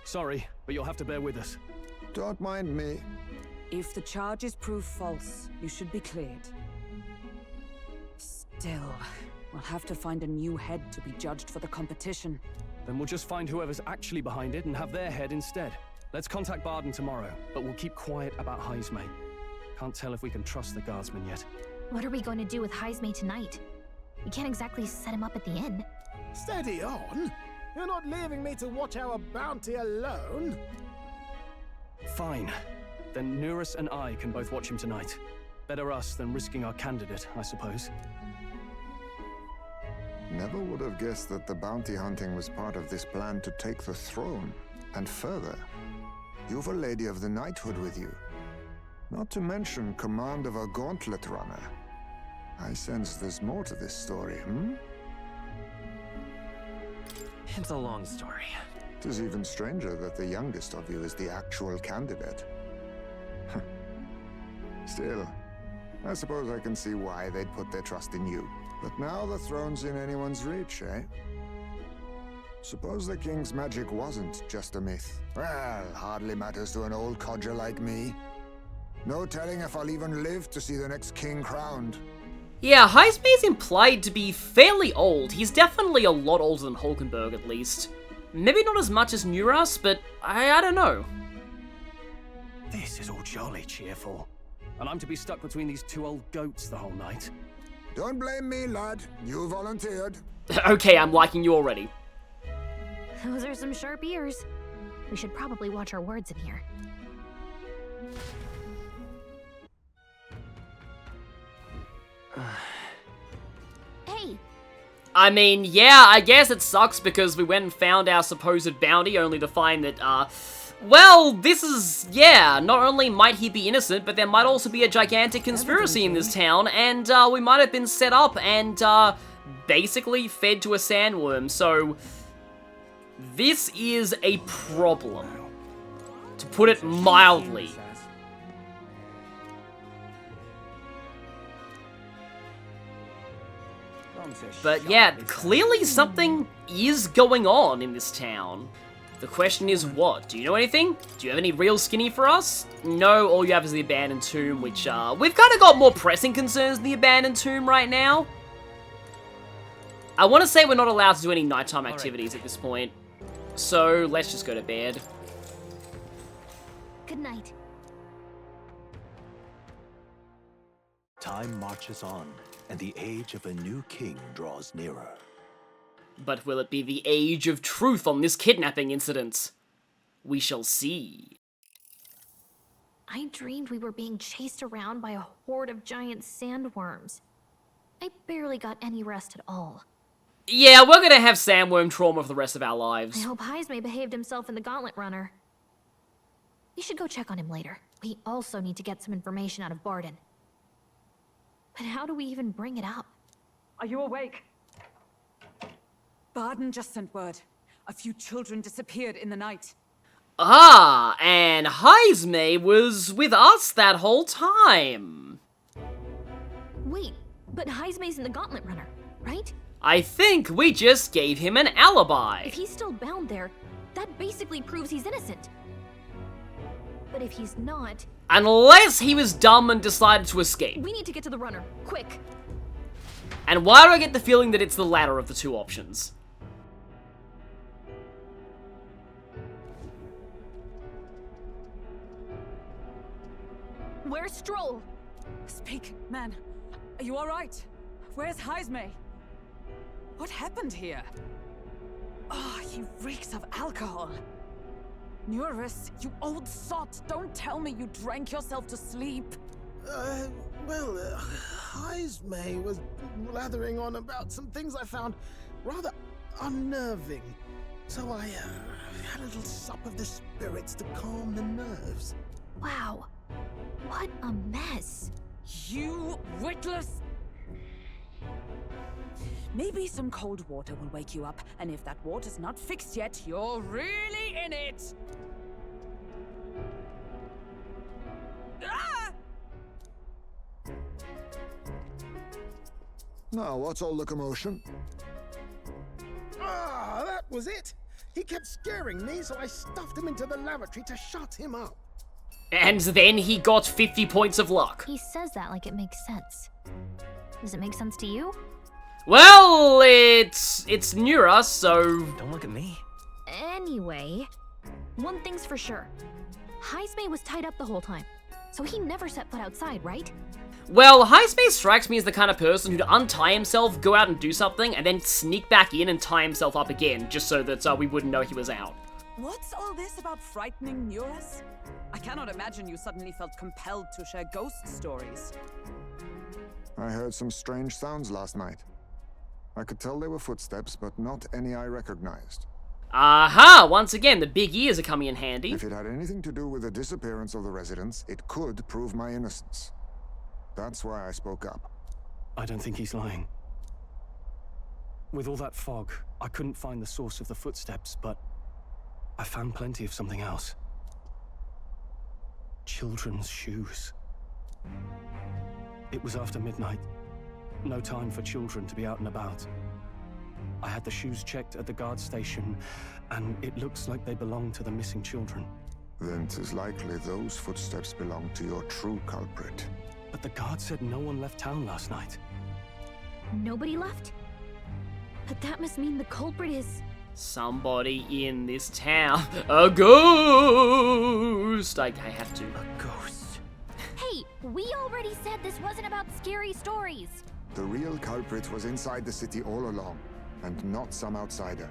Sorry, but you'll have to bear with us. Don't mind me. If the charges prove false, you should be cleared. Still, we'll have to find a new head to be judged for the competition. Then we'll just find whoever's actually behind it and have their head instead. Let's contact Bardon tomorrow, but we'll keep quiet about Heismay. Can't tell if we can trust the guardsman yet. What are we going to do with Heismay tonight? We can't exactly set him up at the inn. Steady on. You're not leaving me to watch our bounty alone. Fine. Then Nurus and I can both watch him tonight. Better us than risking our candidate, I suppose. Never would have guessed that the bounty hunting was part of this plan to take the throne. And further, you've a Lady of the Knighthood with you. Not to mention command of a gauntlet runner. I sense there's more to this story, It's a long story. It is even stranger that the youngest of you is the actual candidate. Still, I suppose I can see why they'd put their trust in you. But now the throne's in anyone's reach, eh? Suppose the king's magic wasn't just a myth. Well, hardly matters to an old codger like me. No telling if I'll even live to see the next king crowned. Yeah, Heismay's implied to be fairly old. He's definitely a lot older than Hulkenberg, at least. Maybe not as much as Nurus, but I don't know. This is all jolly cheerful. And I'm to be stuck between these two old goats the whole night. Don't blame me, lad. You volunteered. Okay, I'm liking you already. Those are some sharp ears. We should probably watch our words in here. Hey! I mean, yeah, I guess it sucks because we went and found our supposed bounty only to find that, well, this is, yeah, not only might he be innocent, but there might also be a gigantic conspiracy in this town, and we might have been set up and basically fed to a sandworm, so this is a problem, to put it mildly. But yeah, clearly something is going on in this town. The question is what? Do you know anything? Do you have any real skinny for us? No, all you have is the abandoned tomb, which, we've kind of got more pressing concerns than the abandoned tomb right now. I want to say we're not allowed to do any nighttime activities at this point. So, let's just go to bed. Good night. Time marches on, and the age of a new king draws nearer. But will it be the age of truth on this kidnapping incident? We shall see. I dreamed we were being chased around by a horde of giant sandworms. I barely got any rest at all. Yeah, we're gonna have sandworm trauma for the rest of our lives. I hope Heismay behaved himself in the Gauntlet Runner. We should go check on him later. We also need to get some information out of Bardon. But how do we even bring it up? Are you awake? Bardon just sent word. A few children disappeared in the night. Ah, and Heismay was with us that whole time. Wait, but Heismay's in the Gauntlet Runner, right? I think we just gave him an alibi. If he's still bound there, that basically proves he's innocent. But if he's not... Unless he was dumb and decided to escape. We need to get to the runner, quick. And why do I get the feeling that it's the latter of the two options? Where's Stroll? Speak, man. Are you alright? Where's Heismay? What happened here? Oh, he reeks of alcohol. Nurus, you old sot, don't tell me you drank yourself to sleep. Heismay was blathering on about some things I found rather unnerving. So I had a little sup of the spirits to calm the nerves. Wow, what a mess. You witless... Maybe some cold water will wake you up, and if that water's not fixed yet, you're really in it! Ah! Now, what's all the commotion? Ah, that was it. He kept scaring me, so I stuffed him into the lavatory to shut him up. And then he got 50 points of luck. He says that like it makes sense. Does it make sense to you? Well, it's Nura, so... Don't look at me. Anyway, one thing's for sure. Heismay was tied up the whole time, so he never set foot outside, right? Well, Heismay strikes me as the kind of person who'd untie himself, go out and do something, and then sneak back in and tie himself up again, just so that we wouldn't know he was out. What's all this about frightening Eurus? I cannot imagine you suddenly felt compelled to share ghost stories. I heard some strange sounds last night. I could tell they were footsteps, but not any I recognized. Aha! Once again, the big ears are coming in handy. If it had anything to do with the disappearance of the residents, it could prove my innocence. That's why I spoke up. I don't think he's lying. With all that fog, I couldn't find the source of the footsteps, but I found plenty of something else. Children's shoes. It was after midnight. No time for children to be out and about. I had the shoes checked at the guard station, and it looks like they belong to the missing children. Then 'tis likely those footsteps belong to your true culprit. But the guard said no one left town last night. Nobody left? But that must mean the culprit is... Somebody in this town. A ghost! I have to. A ghost. Hey, we already said this wasn't about scary stories. The real culprit was inside the city all along, and not some outsider.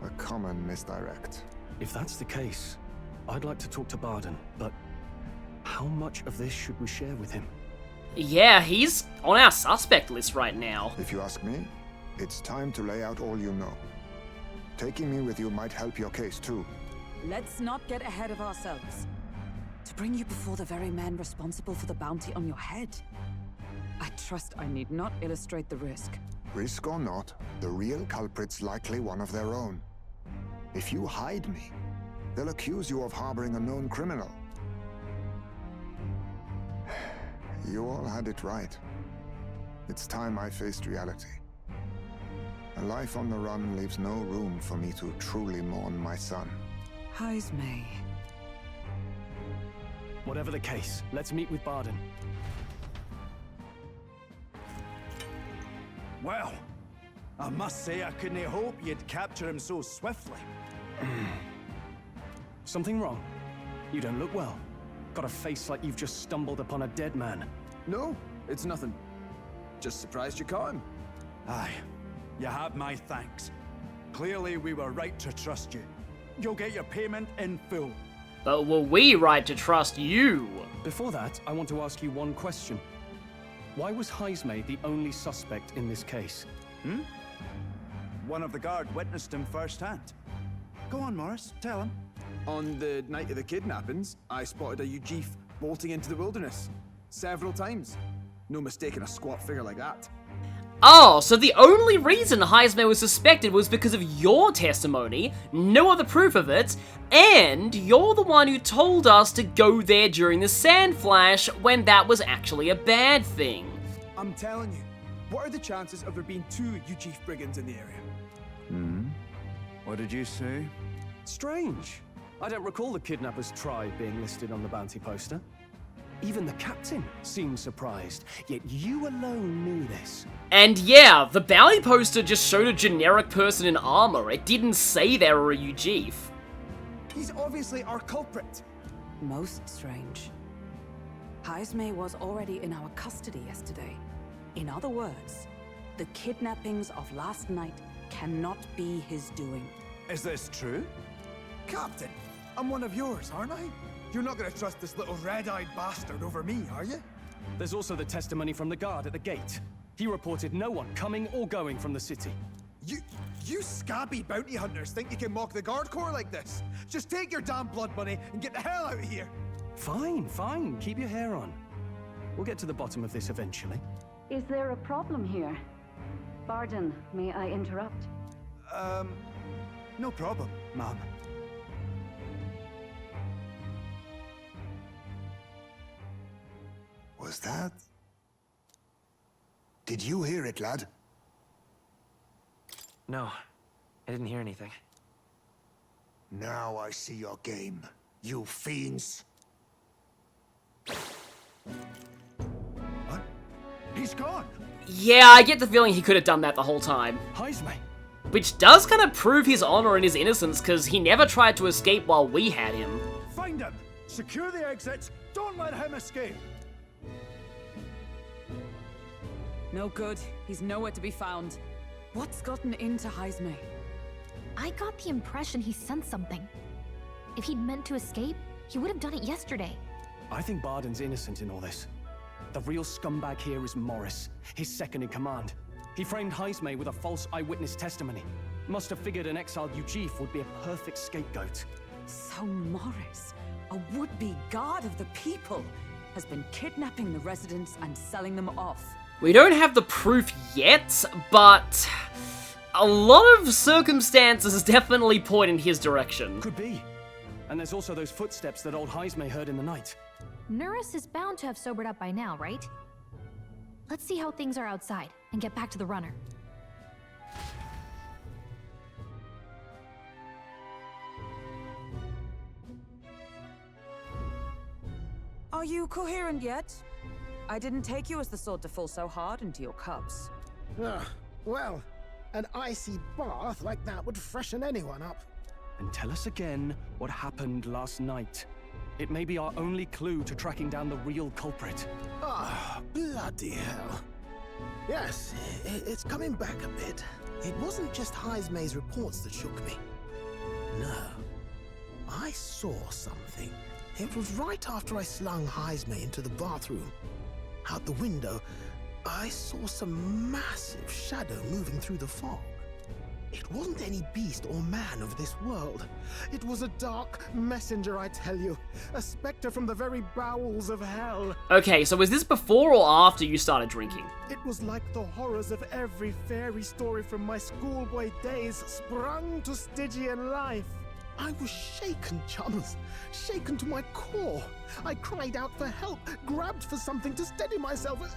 A common misdirect. If that's the case, I'd like to talk to Bardon, but how much of this should we share with him? Yeah, he's on our suspect list right now. If you ask me, it's time to lay out all you know. Taking me with you might help your case too. Let's not get ahead of ourselves. To bring you before the very man responsible for the bounty on your head. I trust I need not illustrate the risk. Risk or not, the real culprit's likely one of their own. If you hide me, they'll accuse you of harboring a known criminal. You all had it right. It's time I faced reality. A life on the run leaves no room for me to truly mourn my son. Heismay. Whatever the case, let's meet with Bardon. Well, I must say I couldn't hope you'd capture him so swiftly. Something wrong? You don't look well. Got a face like you've just stumbled upon a dead man. No, it's nothing. Just surprised you caught him. Aye, you have my thanks. Clearly we were right to trust you. You'll get your payment in full. But were we right to trust you? Before that, I want to ask you one question. Why was Heismay the only suspect in this case? One of the guard witnessed him firsthand. Go on, Morris, tell him. On the night of the kidnappings, I spotted a Ujeef bolting into the wilderness. Several times. No mistaking a squat figure like that. Oh, so the only reason Heismay was suspected was because of your testimony, no other proof of it, and you're the one who told us to go there during the sand flash when that was actually a bad thing. I'm telling you, what are the chances of there being 2 Ujeef brigands in the area? What did you say? Strange. I don't recall the kidnappers' tribe being listed on the bounty poster. Even the captain seemed surprised, yet you alone knew this. And yeah, the bounty poster just showed a generic person in armor. It didn't say they were a Ujeef. He's obviously our culprit. Most strange. Heismay was already in our custody yesterday. In other words, the kidnappings of last night cannot be his doing. Is this true? Captain, I'm one of yours, aren't I? You're not gonna trust this little red-eyed bastard over me, are you? There's also the testimony from the guard at the gate. He reported no one coming or going from the city. You scabby bounty hunters think you can mock the guard corps like this? Just take your damn blood money and get the hell out of here! Fine, fine. Keep your hair on. We'll get to the bottom of this eventually. Is there a problem here? Bardon, may I interrupt? No problem, ma'am. Was that? Did you hear it, lad? No, I didn't hear anything. Now I see your game, you fiends. What? He's gone. Yeah, I get the feeling he could have done that the whole time. Heismay. Which does kind of prove his honor and his innocence, because he never tried to escape while we had him. Find him. Secure the exits. Don't let him escape. No good. He's nowhere to be found. What's gotten into Heismay? I got the impression he sensed something. If he'd meant to escape, he would have done it yesterday. I think Bardon's innocent in all this. The real scumbag here is Morris, his second in command. He framed Heismay with a false eyewitness testimony. Must have figured an exiled Ujif would be a perfect scapegoat. So Morris, a would-be guard of the people, has been kidnapping the residents and selling them off. We don't have the proof yet, but a lot of circumstances definitely point in his direction. Could be. And there's also those footsteps that old Heismay heard in the night. Nurus is bound to have sobered up by now, right? Let's see how things are outside and get back to the runner. Are you coherent yet? I didn't take you as the sort to fall so hard into your cups. Well, an icy bath like that would freshen anyone up. And tell us again what happened last night. It may be our only clue to tracking down the real culprit. Bloody hell. Yes, it's coming back a bit. It wasn't just Heismay's reports that shook me. No. I saw something. It was right after I slung Heismay into the bathroom. Out the window, I saw some massive shadow moving through the fog. It wasn't any beast or man of this world. It was a dark messenger, I tell you. A specter from the very bowels of hell. Okay, so was this before or after you started drinking? It was like the horrors of every fairy story from my schoolboy days sprung to Stygian life. I was shaken, chums. Shaken to my core. I cried out for help, grabbed for something to steady myself,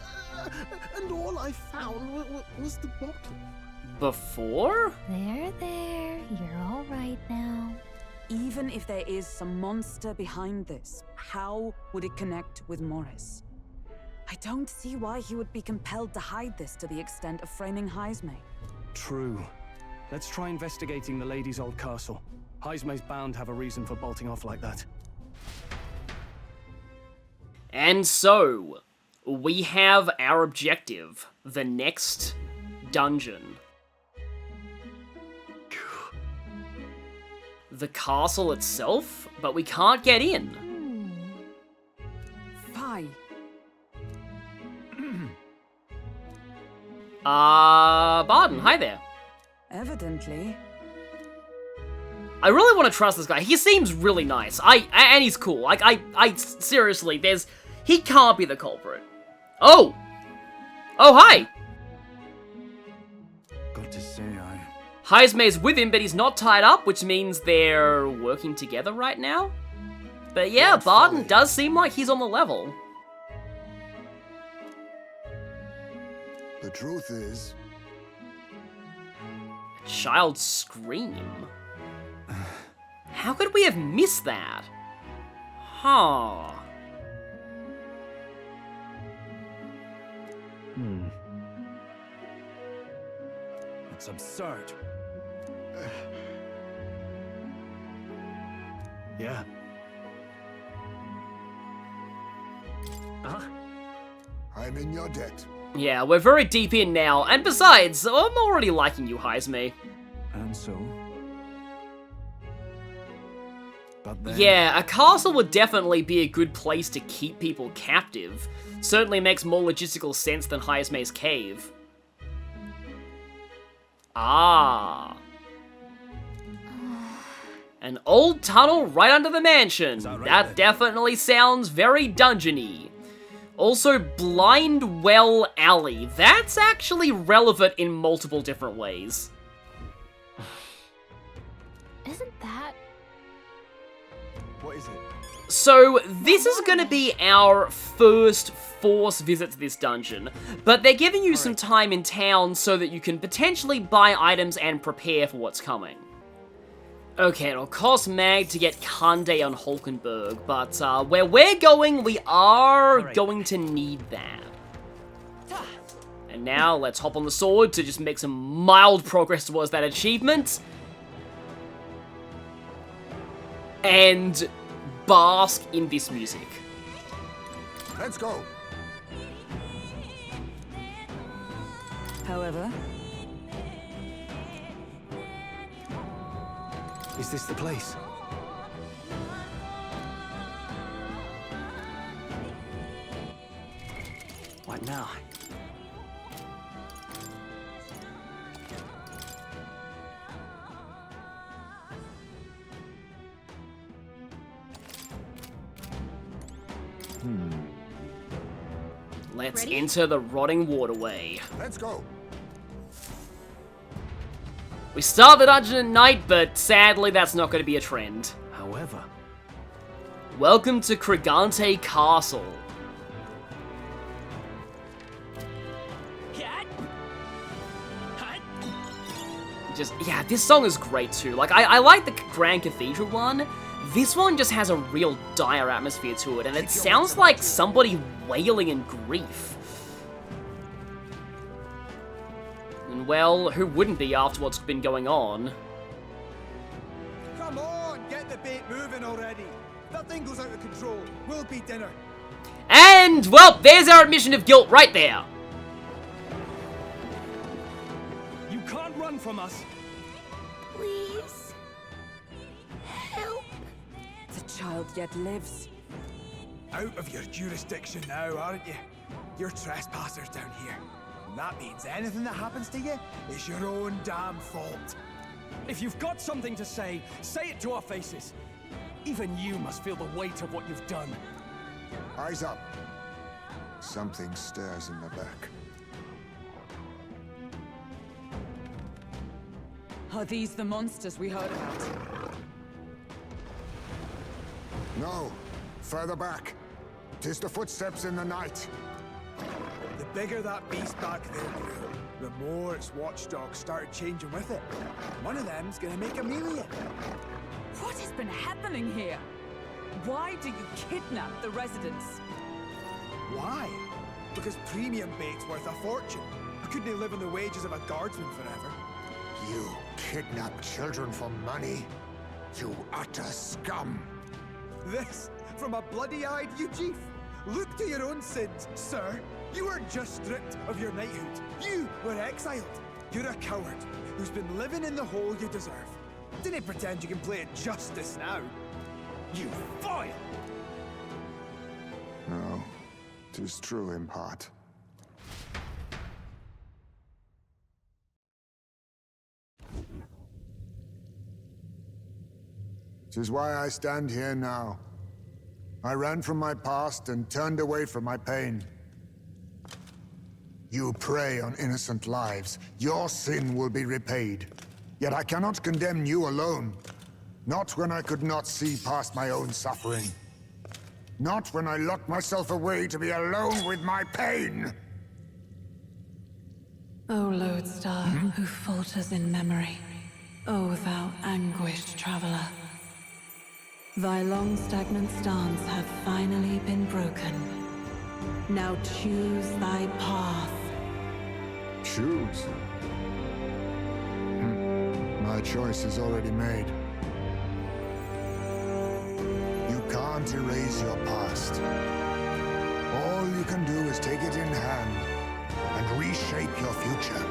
and all I found was the bottle. Before? There, you're all right now. Even if there is some monster behind this, how would it connect with Morris? I don't see why he would be compelled to hide this to the extent of framing Heismay. True. Let's try investigating the lady's old castle. Heismay's bound to have a reason for bolting off like that. And so, we have our objective. The next dungeon. The castle itself, but we can't get in. Fine. Bardon, hi there. Evidently. I really want to trust this guy. He seems really nice. And he's cool. Like, I seriously, he can't be the culprit. Oh, hi. Got to say, Heismay's with him, but he's not tied up, which means they're working together right now. But yeah, Bardon does seem like he's on the level. The truth is... Child scream. How could we have missed that? Huh. It's absurd. Yeah. I'm in your debt. Yeah, we're very deep in now, and besides, I'm already liking you, Heismay. And so? But then... Yeah, a castle would definitely be a good place to keep people captive. Certainly makes more logistical sense than Heismay's cave. Ah. An old tunnel right under the mansion. That definitely sounds very dungeony. Also, Blind Well Alley. That's actually relevant in multiple different ways. Isn't that... What is it? So, this is going to be our first force visit to this dungeon, but they're giving you some time in town so that you can potentially buy items and prepare for what's coming. Okay, it'll cost Mag to get Kande on Hulkenberg, but where we're going, we are going to need that. And now, let's hop on the sword to just make some mild progress towards that achievement. And bask in this music. Let's go. However, Is this the place? What now? Let's Ready? enter the rotting waterway. Let's go. We start the dungeon at night, but sadly that's not going to be a trend. However, Welcome to Krigante Castle. Yeah, this song is great too. Like, I like the Grand Cathedral one. This one just has a real dire atmosphere to it, and it sounds like somebody wailing in grief. And well, who wouldn't be after what's been going on? Come on, get the bait moving already. If that thing goes out of control, we'll be dinner. And, well, there's our admission of guilt right there. You can't run from us. Please. Help. the child yet lives. Out of your jurisdiction now, aren't you? You're trespassers down here. And that means anything that happens to you is your own damn fault. If you've got something to say it to our faces. Even you must feel the weight of what you've done. Eyes up. Something stirs in the back. Are these the monsters we heard about? No. Further back. 'Tis the footsteps in the night. The bigger that beast back there grew, the more its watchdogs started changing with it. One of them's gonna make Amelia. What has been happening here? Why do you kidnap the residents? Why? Because premium bait's worth a fortune. I couldn't live on the wages of a guardsman forever. You kidnap children for money? You utter scum! This from a bloody-eyed Eugene. Look to your own sins, sir. You weren't just stripped of your knighthood. You were exiled. You're a coward who's been living in the hole you deserve. Didn't pretend you can play at justice now. You foil! No, 'tis true in part. Tis why I stand here now. I ran from my past and turned away from my pain. You prey on innocent lives. Your sin will be repaid. Yet I cannot condemn you alone. Not when I could not see past my own suffering. Not when I locked myself away to be alone with my pain. O lodestar, who falters in memory, O thou anguished traveler. Thy long stagnant stance hath finally been broken. Now choose thy path. Choose? My choice is already made. You can't erase your past. All you can do is take it in hand and reshape your future.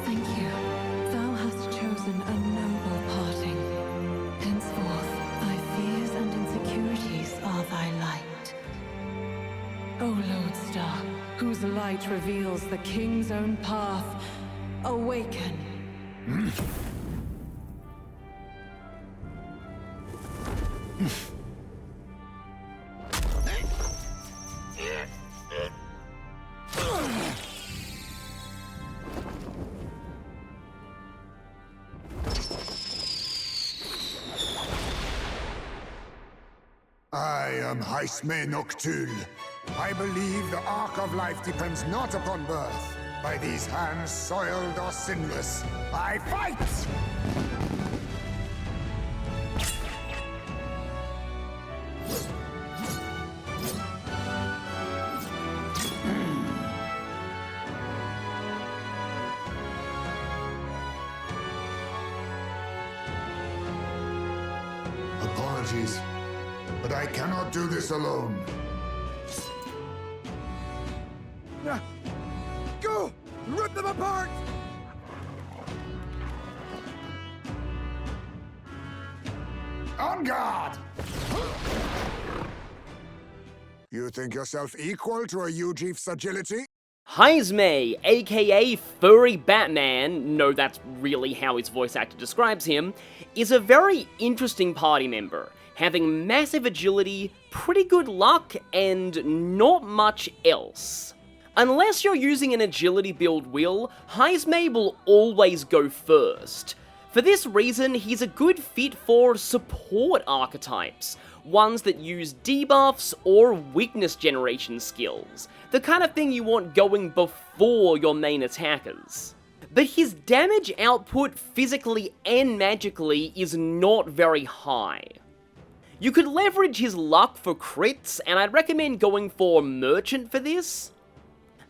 Thank you. Thou hast chosen a noble parting. Henceforth, thy fears and insecurities are thy light. O lodestar, whose light reveals the king's own path, awaken. I am Heismay Noctul. I believe the arc of life depends not upon birth. By these hands, soiled or sinless, I fight! Apologies, but I cannot do this alone. Go! Rip them apart! On guard! You think yourself equal to a Ujief's agility? Heismay, aka Furry Batman, no, that's really how his voice actor describes him, is a very interesting party member, having massive agility, pretty good luck, and not much else. Unless you're using an agility build wheel, Heismay will always go first. For this reason, he's a good fit for support archetypes, ones that use debuffs or weakness generation skills, the kind of thing you want going before your main attackers. But his damage output physically and magically is not very high. You could leverage his luck for crits, and I'd recommend going for Merchant for this.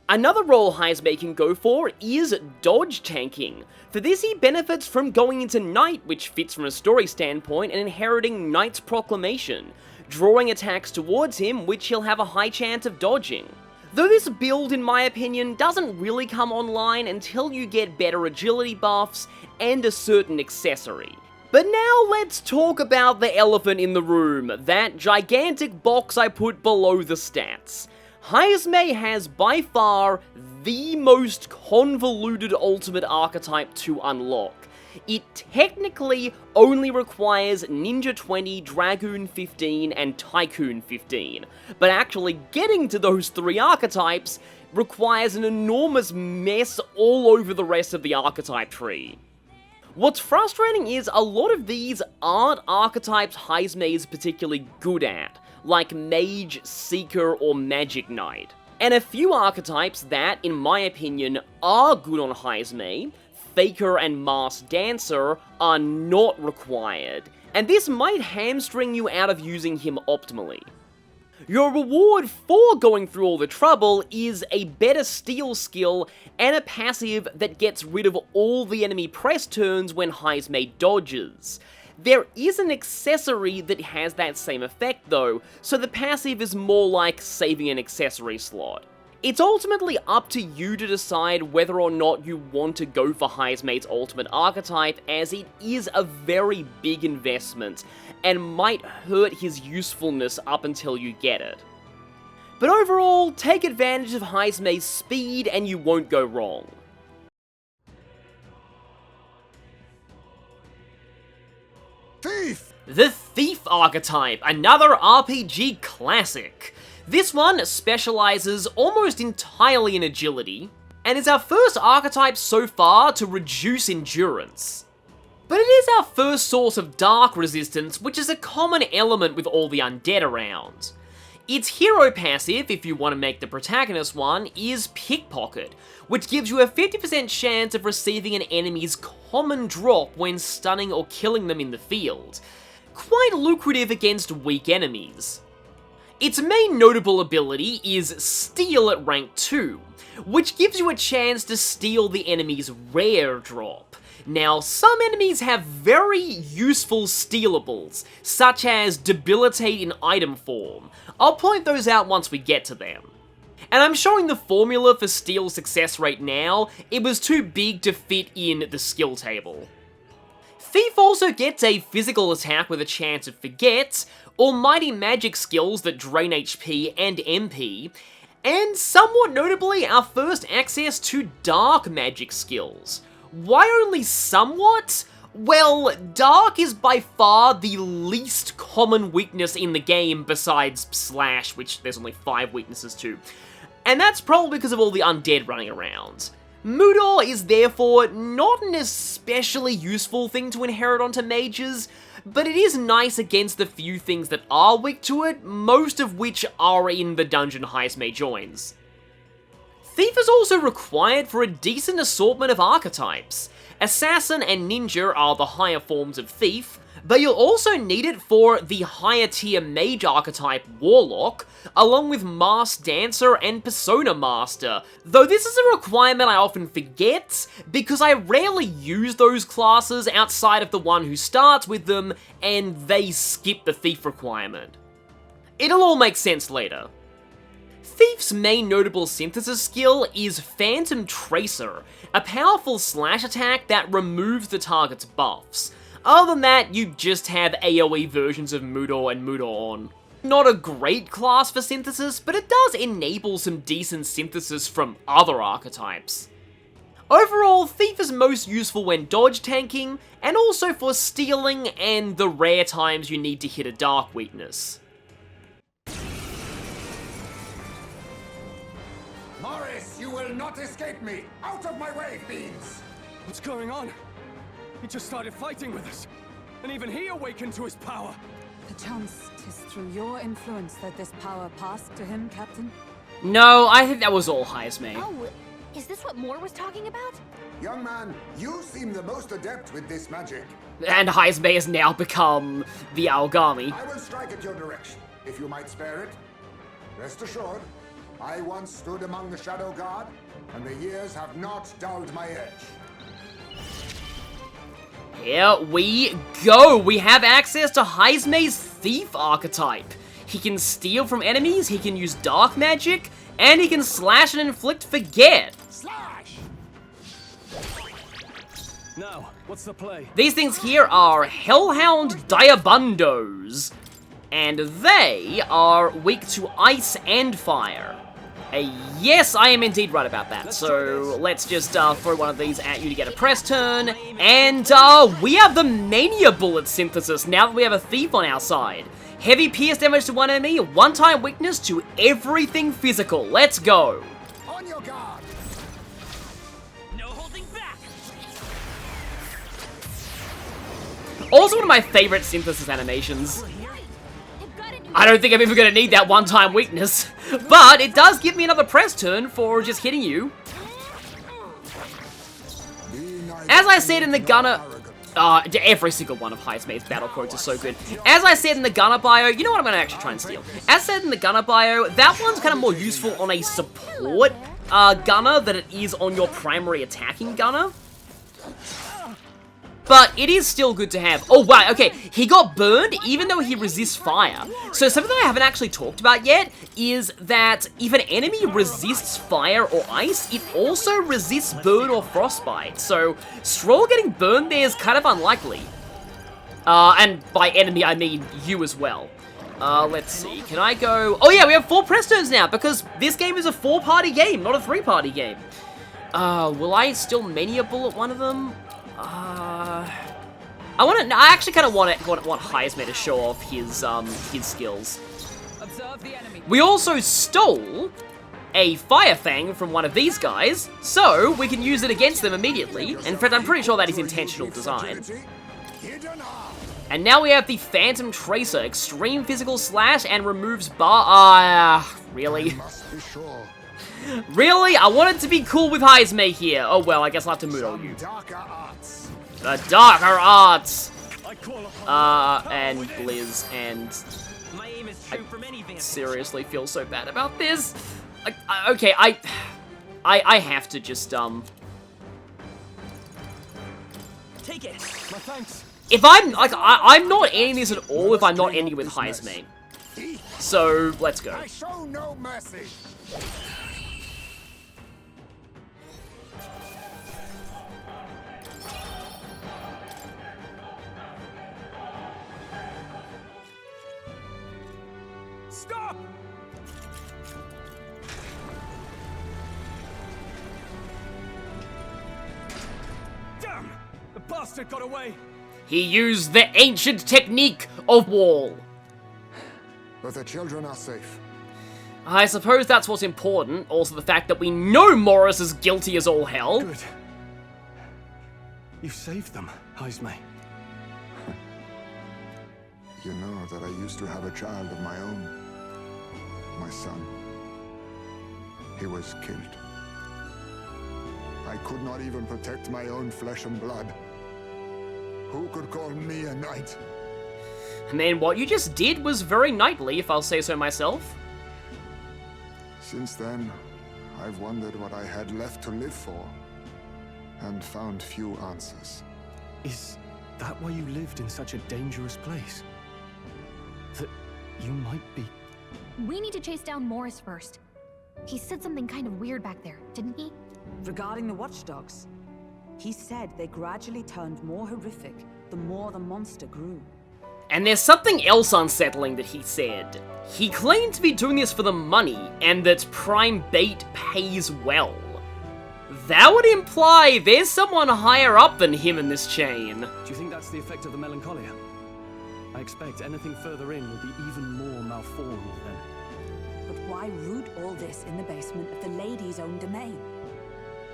Another role Heismay can go for is dodge tanking. For this he benefits from going into Knight, which fits from a story standpoint, and inheriting Knight's Proclamation, drawing attacks towards him which he'll have a high chance of dodging. Though this build, in my opinion, doesn't really come online until you get better agility buffs and a certain accessory. But now let's talk about the elephant in the room, that gigantic box I put below the stats. Heismay has by far the most convoluted ultimate archetype to unlock. It technically only requires Ninja 20, Dragoon 15, and Tycoon 15, but actually getting to those three archetypes requires an enormous mess all over the rest of the archetype tree. What's frustrating is a lot of these aren't archetypes Heismay is particularly good at, like Mage, Seeker, or Magic Knight. And a few archetypes that, in my opinion, are good on Heismay, Faker and Masked Dancer, are not required, and this might hamstring you out of using him optimally. Your reward for going through all the trouble is a better steal skill and a passive that gets rid of all the enemy press turns when Heismay dodges. There is an accessory that has that same effect though, so the passive is more like saving an accessory slot. It's ultimately up to you to decide whether or not you want to go for Heismay's ultimate archetype, as it is a very big investment, and might hurt his usefulness up until you get it. But overall, take advantage of Heismay's speed and you won't go wrong. Thief! The Thief archetype, another RPG classic. This one specializes almost entirely in agility, and is our first archetype so far to reduce endurance. But it is our first source of dark resistance, which is a common element with all the undead around. Its hero passive, if you want to make the protagonist one, is Pickpocket, which gives you a 50% chance of receiving an enemy's common drop when stunning or killing them in the field. Quite lucrative against weak enemies. Its main notable ability is Steal at rank 2, which gives you a chance to steal the enemy's rare drop. Now, some enemies have very useful stealables, such as Debilitate in item form. I'll point those out once we get to them. And I'm showing the formula for steal success rate now, it was too big to fit in the skill table. Thief also gets a physical attack with a chance of Forget, almighty magic skills that drain HP and MP, and somewhat notably our first access to dark magic skills. Why only somewhat? Well, dark is by far the least common weakness in the game besides Slash, which there's only 5 weaknesses to. And that's probably because of all the undead running around. Mudor is therefore not an especially useful thing to inherit onto mages, but it is nice against the few things that are weak to it, most of which are in the dungeon Heismay joins. Thief is also required for a decent assortment of archetypes. Assassin and Ninja are the higher forms of Thief, but you'll also need it for the higher tier mage archetype Warlock, along with Masked Dancer and Persona Master, though this is a requirement I often forget, because I rarely use those classes outside of the one who starts with them, and they skip the Thief requirement. It'll all make sense later. Thief's main notable synthesis skill is Phantom Tracer, a powerful slash attack that removes the target's buffs. Other than that, you just have AoE versions of Mudor and Mudor. Not a great class for synthesis, but it does enable some decent synthesis from other archetypes. Overall, Thief is most useful when dodge tanking, and also for stealing and the rare times you need to hit a dark weakness. Morris, you will not escape me! Out of my way, fiends! What's going on? He just started fighting with us. And even he awakened to his power. Perchance 'tis through your influence that this power passed to him, Captain? No, I think that was all Heismay. Oh, is this what Moore was talking about? Young man, you seem the most adept with this magic. And Heismay has now become the Algami. I will strike at your direction, if you might spare it. Rest assured, I once stood among the Shadow Guard, and the years have not dulled my edge. Here we go! We have access to Heismay's Thief archetype. He can steal from enemies, he can use dark magic, and he can slash and inflict forget. Slash! Now, what's the play? These things here are Hellhound Diabundos, and they are weak to ice and fire. Yes, I am indeed right about that. So let's just throw one of these at you to get a press turn. And we have the Mania Bullet synthesis now that we have a Thief on our side. Heavy pierce damage to one enemy, one-time weakness to everything physical. Let's go. On your guard! No holding back. Also one of my favorite synthesis animations. I don't think I'm even going to need that one-time weakness, but it does give me another press turn for just hitting you. As I said in the Gunner... every single one of Heismay's battle quotes is so good. As I said in the Gunner bio, you know what, I'm going to actually try and steal. As said in the Gunner bio, that one's kind of more useful on a support Gunner than it is on your primary attacking Gunner. But it is still good to have. Oh, wow, okay, he got burned even though he resists fire. So something that I haven't actually talked about yet is that if an enemy resists fire or ice, it also resists burn or frostbite. So Stroll getting burned there is kind of unlikely. And by enemy, I mean you as well. Let's see, can I go... Oh yeah, we have 4 press turns now because this game is a 4-party game, not a 3-party game. Will I still Mania Bullet one of them? I actually kind of want Heismay to show off his skills. We also stole a Fire Fang from one of these guys, so we can use it against them immediately. In fact, I'm pretty sure that is intentional design. And now we have the Phantom Tracer, extreme physical slash and removes really? Really? I wanted to be cool with Heismay here. Oh well, I guess I'll have to Mudo you. The Darker Arts! And Blizz, and... I seriously feel so bad about this. Okay, I have to just, Take it. My thanks. If I'm, I'm not ending this at all if I'm not ending with Heismay. So, let's go. I show no mercy. Stop! Damn! The bastard got away! He used the ancient technique of wall. But the children are safe. I suppose that's what's important. Also the fact that we know Morris is guilty as all hell. Good. You saved them, Heismay. You know that I used to have a child of my own. My son. He was killed. I could not even protect my own flesh and blood. Who could call me a knight? I mean, what you just did was very knightly, if I'll say so myself. Since then, I've wondered what I had left to live for, and found few answers. Is that why you lived in such a dangerous place? That you might be... We need to chase down Morris first. He said something kind of weird back there, didn't he? Regarding the watchdogs, he said they gradually turned more horrific the more the monster grew. And there's something else unsettling that he said. He claimed to be doing this for the money, and that prime bait pays well. That would imply there's someone higher up than him in this chain. Do you think that's the effect of the melancholia? I expect anything further in will be even more malformed then. But why root all this in the basement of the lady's own domain?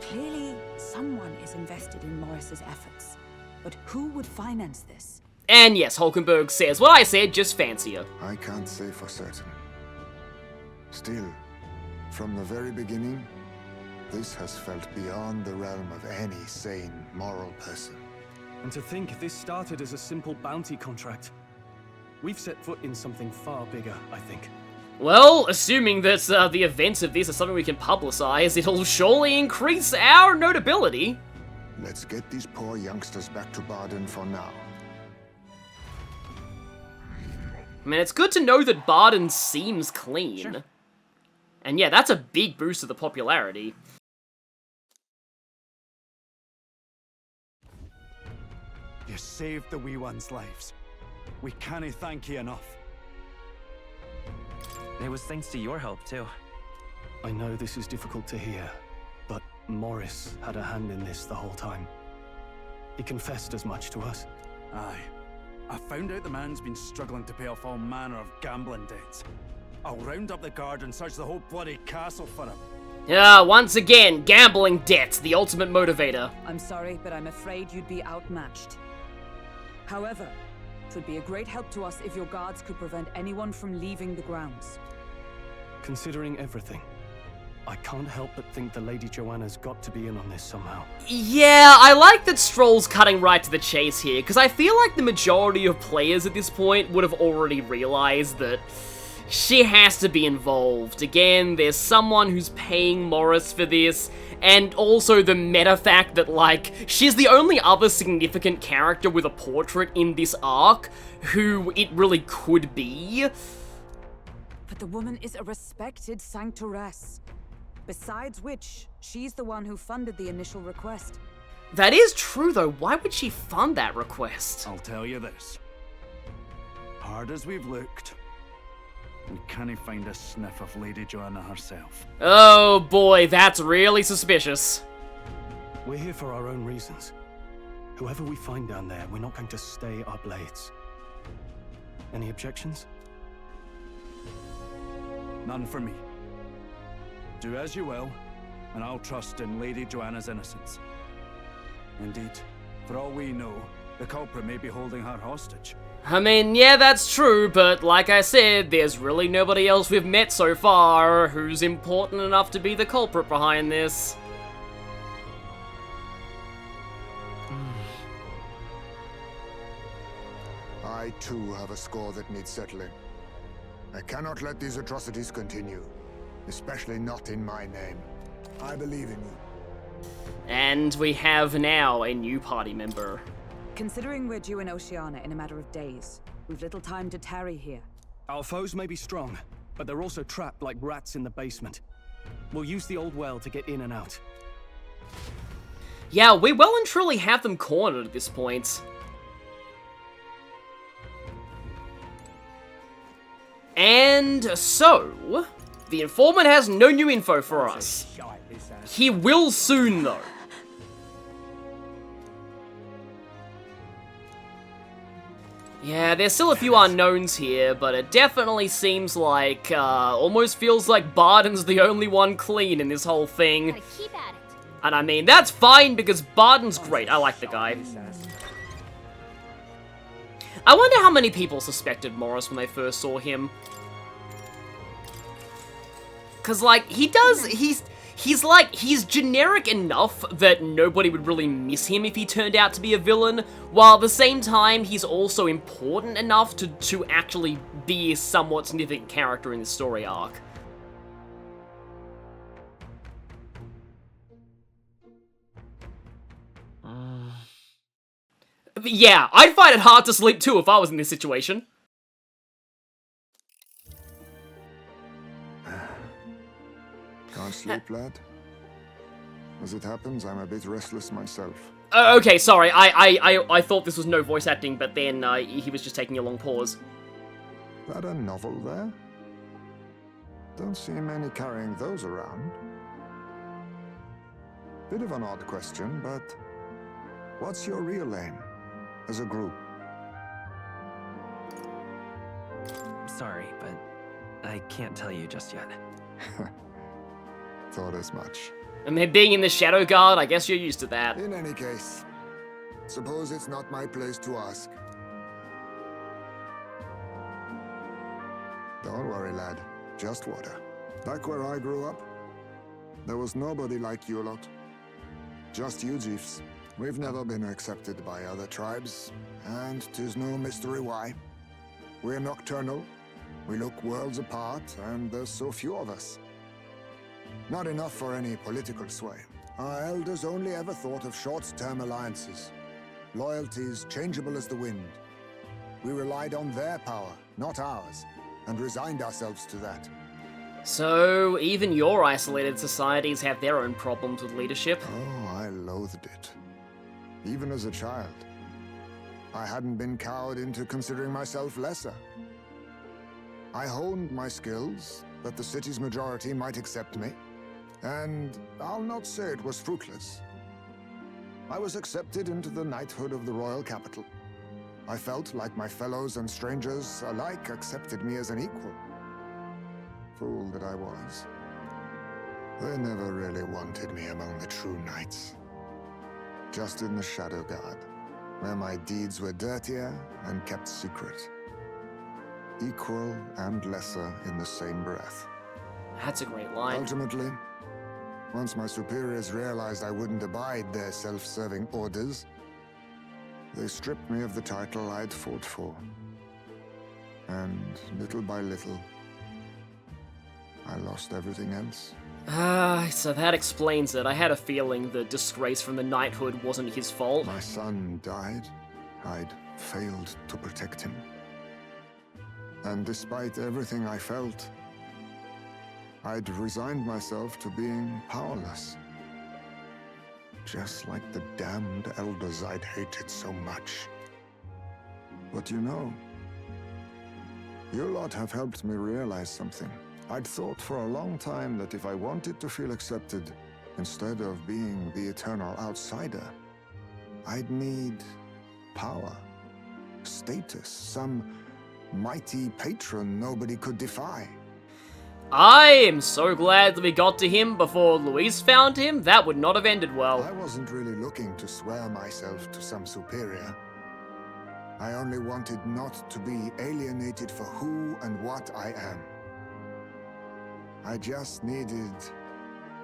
Clearly, someone is invested in Morris's efforts. But who would finance this? And yes, Hulkenberg says what I said, just fancier. I can't say for certain. Still, from the very beginning, this has felt beyond the realm of any sane, moral person. And to think this started as a simple bounty contract. We've set foot in something far bigger, I think. Well, assuming that the events of this are something we can publicize, it'll surely increase our notability. Let's get these poor youngsters back to Bardon for now. I mean, it's good to know that Bardon seems clean. Sure. And yeah, that's a big boost to the popularity. You saved the wee ones' lives. We can't thank you enough. It was thanks to your help, too. I know this is difficult to hear, but Morris had a hand in this the whole time. He confessed as much to us. Aye. I found out the man's been struggling to pay off all manner of gambling debts. I'll round up the guard and search the whole bloody castle for him. Once again, gambling debts, the ultimate motivator. I'm sorry, but I'm afraid you'd be outmatched. However, it would be a great help to us if your guards could prevent anyone from leaving the grounds. Considering everything, I can't help but think the Lady Joanna's got to be in on this somehow. Yeah, I like that Stroll's cutting right to the chase here, because I feel like the majority of players at this point would have already realized that she has to be involved. Again, there's someone who's paying Morris for this, and also the meta fact that, like, she's the only other significant character with a portrait in this arc who it really could be. But the woman is a respected sanctoress. Besides which, she's the one who funded the initial request. That is true, though. Why would she fund that request? I'll tell you this. Hard as we've looked, we can't find a sniff of Lady Joanna herself. Oh boy, that's really suspicious. We're here for our own reasons. Whoever we find down there, we're not going to stay our blades. Any objections? None for me. Do as you will, and I'll trust in Lady Joanna's innocence. Indeed, for all we know, the culprit may be holding her hostage. I mean, yeah, that's true, but like I said, there's really nobody else we've met so far who's important enough to be the culprit behind this. I too have a score that needs settling. I cannot let these atrocities continue, especially not in my name. I believe in you. And we have now a new party member. Considering we're due in Oceania in a matter of days, we've little time to tarry here. Our foes may be strong, but they're also trapped like rats in the basement. We'll use the old well to get in and out. Yeah, we well and truly have them cornered at this point. And so, the informant has no new info for us. He will soon, though. Yeah, there's still a few unknowns here, but it definitely seems like, almost feels like Bardon's the only one clean in this whole thing. Gotta keep at it. And I mean, that's fine, because Bardon's great. I like the guy. I wonder how many people suspected Morris when they first saw him. Cause, like, he he's generic enough that nobody would really miss him if he turned out to be a villain, while at the same time, he's also important enough to actually be a somewhat significant character in the story arc. But yeah, I'd find it hard to sleep too if I was in this situation. Can't sleep, lad? As it happens, I'm a bit restless myself. Okay, sorry, I thought this was no voice acting, but then he was just taking a long pause. That a novel there? Don't see many carrying those around. Bit of an odd question, but what's your real aim as a group? Sorry, but I can't tell you just yet. Thought as much. And then being in the Shadow Guard, I guess you're used to that. In any case, suppose it's not my place to ask. Don't worry, lad. Just water. Back where I grew up, there was nobody like you lot. Just you chiefs. We've never been accepted by other tribes, and 'tis no mystery why. We're nocturnal, we look worlds apart, and there's so few of us. Not enough for any political sway. Our elders only ever thought of short-term alliances. Loyalties changeable as the wind. We relied on their power, not ours, and resigned ourselves to that. So, even your isolated societies have their own problems with leadership? Oh, I loathed it. Even as a child. I hadn't been cowed into considering myself lesser. I honed my skills, that the city's majority might accept me. And I'll not say it was fruitless. I was accepted into the knighthood of the royal capital. I felt like my fellows and strangers alike accepted me as an equal. Fool that I was. They never really wanted me among the true knights. Just in the Shadow Guard, where my deeds were dirtier and kept secret. Equal and lesser in the same breath. That's a great line. Ultimately, once my superiors realized I wouldn't abide their self-serving orders, they stripped me of the title I'd fought for. And little by little, I lost everything else. So that explains it. I had a feeling the disgrace from the knighthood wasn't his fault. My son died. I'd failed to protect him. And despite everything I felt, I'd resigned myself to being powerless. Just like the damned elders I'd hated so much. But you know, you lot have helped me realize something. I'd thought for a long time that if I wanted to feel accepted, instead of being the eternal outsider, I'd need power, status, some mighty patron nobody could defy. I am so glad that we got to him before Louise found him. That would not have ended well. I wasn't really looking to swear myself to some superior. I only wanted not to be alienated for who and what I am. I just needed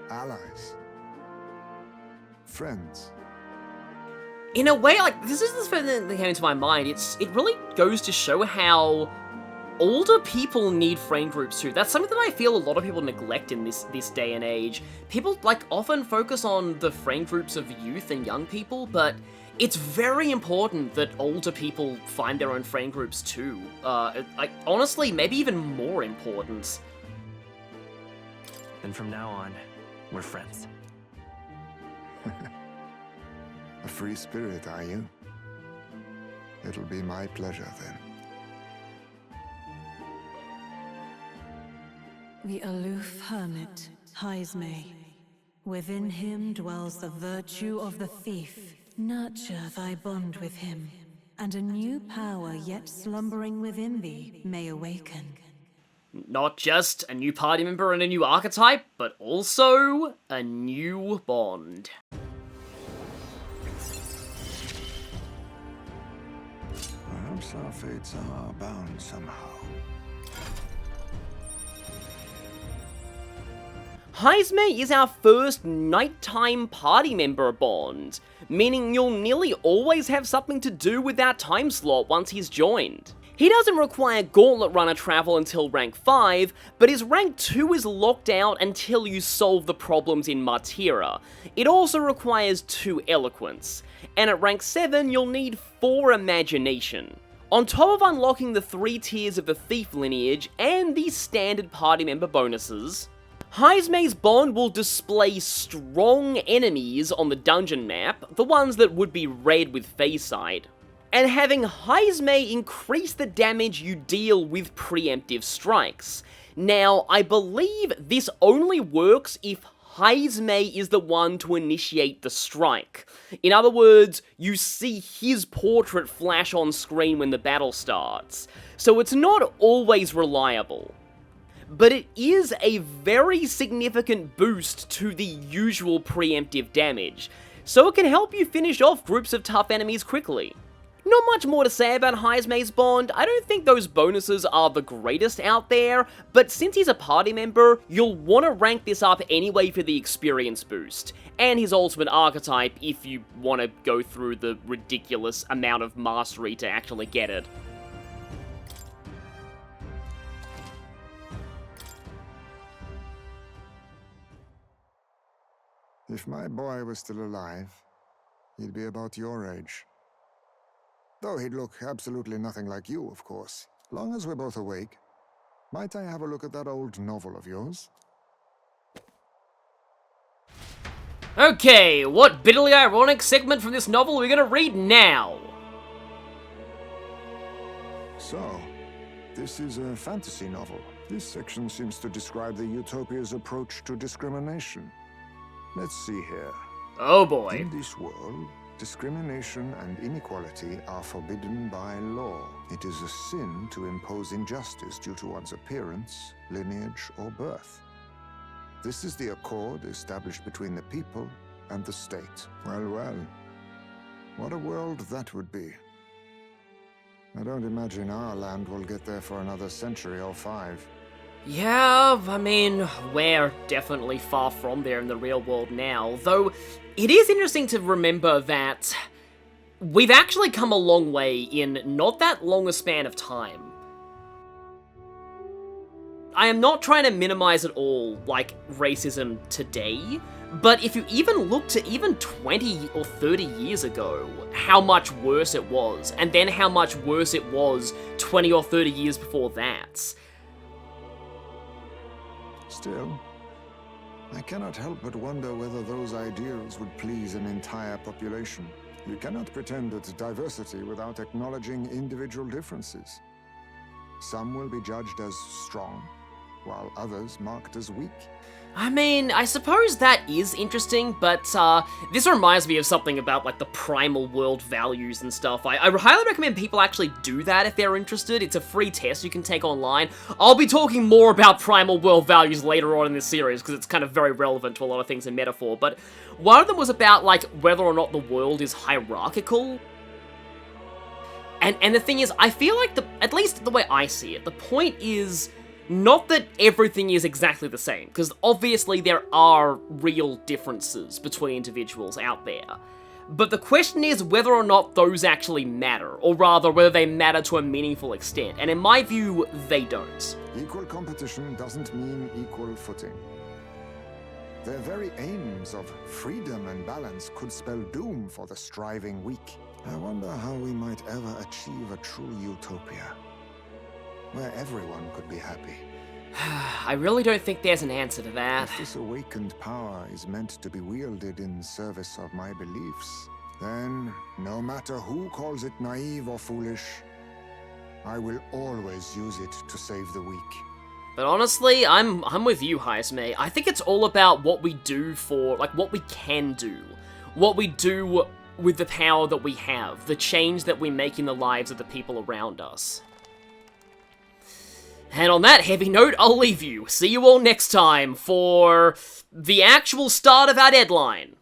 allies. Friends. In a way, like, this is the first thing that came into my mind. It really goes to show how older people need friend groups too. That's something that I feel a lot of people neglect in this day and age. People, like, often focus on the friend groups of youth and young people, but it's very important that older people find their own friend groups too. Like, honestly, maybe even more important. Then from now on, we're friends. A free spirit, are you? It'll be my pleasure, then. The aloof hermit, Heismay. Within him dwells the virtue of the thief. Nurture thy bond with him, and a new power yet slumbering within thee may awaken. Not just a new party member and a new archetype, but also a new bond. Perhaps our fates are bound somehow. Heismay is our first nighttime party member bond, meaning you'll nearly always have something to do with that time slot once he's joined. He doesn't require Gauntlet Runner travel until rank 5, but his rank 2 is locked out until you solve the problems in Martyra. It also requires 2 Eloquence, and at rank 7 you'll need 4 Imagination. On top of unlocking the 3 tiers of the Thief lineage and the standard party member bonuses, Heismay's bond will display strong enemies on the dungeon map, the ones that would be red with phase sight, and having Heismay increase the damage you deal with preemptive strikes. Now, I believe this only works if Heismay is the one to initiate the strike. In other words, you see his portrait flash on screen when the battle starts, so it's not always reliable. But it is a very significant boost to the usual preemptive damage, so it can help you finish off groups of tough enemies quickly. Not much more to say about Heismay's bond. I don't think those bonuses are the greatest out there, but since he's a party member, you'll want to rank this up anyway for the experience boost, and his ultimate archetype if you want to go through the ridiculous amount of mastery to actually get it. If my boy was still alive, he'd be about your age. Though he'd look absolutely nothing like you, of course. Long as we're both awake, might I have a look at that old novel of yours? Okay, what bitterly ironic segment from this novel are we gonna read now? So, this is a fantasy novel. This section seems to describe the Utopia's approach to discrimination. Let's see here. Oh boy. In this world, discrimination and inequality are forbidden by law. It is a sin to impose injustice due to one's appearance, lineage, or birth. This is the accord established between the people and the state. Well, well. What a world that would be. I don't imagine our land will get there for another century or 5. Yeah, I mean, we're definitely far from there in the real world now, though it is interesting to remember that we've actually come a long way in not that long a span of time. I am not trying to minimize at all, like, racism today, but if you even look to even 20 or 30 years ago, how much worse it was, and then how much worse it was 20 or 30 years before that. Still, I cannot help but wonder whether those ideals would please an entire population. You cannot pretend at diversity without acknowledging individual differences. Some will be judged as strong, while others marked as weak. I mean, I suppose that is interesting, but this reminds me of something about, like, the primal world values and stuff. I highly recommend people actually do that if they're interested. It's a free test you can take online. I'll be talking more about primal world values later on in this series, because it's kind of very relevant to a lot of things in Metaphor, but one of them was about, like, whether or not the world is hierarchical. And the thing is, I feel like, at least the way I see it, the point is not that everything is exactly the same, because obviously there are real differences between individuals out there. But the question is whether or not those actually matter, or rather whether they matter to a meaningful extent, and in my view, they don't. Equal competition doesn't mean equal footing. Their very aims of freedom and balance could spell doom for the striving weak. I wonder how we might ever achieve a true utopia, where everyone could be happy. I really don't think there's an answer to that. If this awakened power is meant to be wielded in service of my beliefs, then, no matter who calls it naive or foolish, I will always use it to save the weak. But honestly, I'm with you, Heismay. I think it's all about what we do for, like, what we can do. What we do with the power that we have. The change that we make in the lives of the people around us. And on that heavy note, I'll leave you. See you all next time for the actual start of our deadline.